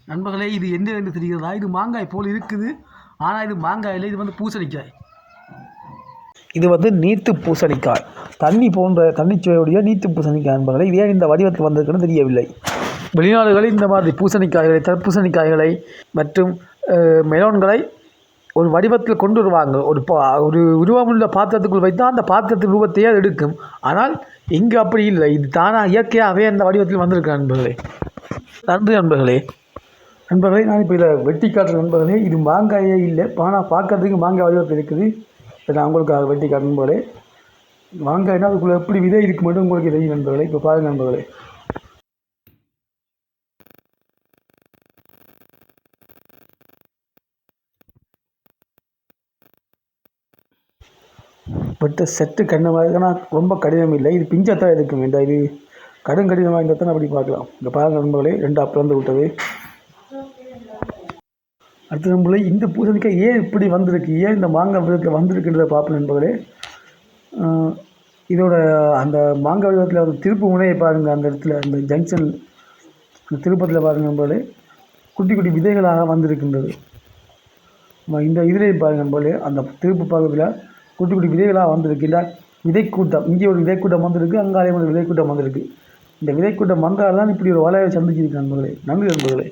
நண்பர்களே, இது என்ன என்று தெரிகிறதா? இது மாங்காய் போல் இருக்குது. ஆனால் இது மாங்காய் இல்லை, இது பூசணிக்காய். இது நீர்த்து பூசணிக்காய். தண்ணி போன்ற தண்ணிச்சுவையுடைய நீர்த்து பூசணிக்காய் நண்பர்களே. இது ஏன் இந்த வடிவத்தில் வந்திருக்குன்னு தெரியவில்லை. வெளிநாடுகளில் இந்த மாதிரி பூசணிக்காய்களை, தர்பூசணிக்காய்களை மற்றும் மெலோன்களை ஒரு வடிவத்தில் கொண்டு வருவாங்க. ஒரு உருவமுள்ள பாத்திரத்துக்குள் வைத்தால் அந்த பாத்திரத்தின் ரூபத்தையே அது எடுக்கும். ஆனால் இங்கு அப்படி இல்லை. இது தானாக இயற்கையாகவே அந்த வடிவத்தில் வந்திருக்கு நண்பர்களே. நன்றி நண்பர்களே. நான் இப்போ இதை வெட்டி காட்டுற நண்பர்களே. இது மாங்காயே இல்லை, ஆனால் பார்க்கறதுக்கு மாங்காய் வடிவத்தில் இருக்குது. இதை நான் உங்களுக்கு வெட்டி காட்டு நண்பர்களே. மாங்காய்னா அதுக்குள்ளே எப்படி விதை இருக்கு மட்டும் உங்களுக்கு தெரியும் நண்பர்களே. இப்போ பாருங்கள் நண்பர்களே. பட் செட்டு கடினமாக ஆனால் ரொம்ப கடினம் இல்லை. இது பிஞ்சாத்தான் இருக்கும். இந்த இது கடினமாக இருந்தால் தான் அப்படி பார்க்கலாம். இந்த பாருங்கள் நண்பர்களே, 2 பிளந்து விட்டது. அடுத்த நண்பர்களே, இந்த பூசணிக்காய் ஏன் இப்படி வந்திருக்கு, ஏன் இந்த மாங்காய் விதத்தில் வந்திருக்குன்றதை பார்ப்போம் நண்பர்களே. இதோட அந்த மாங்காய் விதத்தில் ஒரு திருப்பு முனையை பாருங்கள். அந்த இடத்துல அந்த ஜங்ஷன் திருப்பத்தில் பாருங்கள் நண்பர்களே, குட்டி குட்டி விதைகளாக வந்திருக்கின்றது. இந்த இதுலேயும் பாருங்கள் நண்பர்களே, அந்த திருப்பு பக்கத்தில் குட்டி குட்டி விதைகளாக வந்திருக்கு. இல்லை விதைக்கூட்டம், இங்கே ஒரு விதைக்கூட்டம் வந்திருக்கு, அங்காலையும் ஒரு விதைக்கூட்டம் வந்திருக்கு. இந்த விதைக்கூட்டம் வந்தால் தான் இப்படி ஒரு வலையை சந்திச்சிருக்கு நண்பர்களே. நன்றி நண்பர்களே.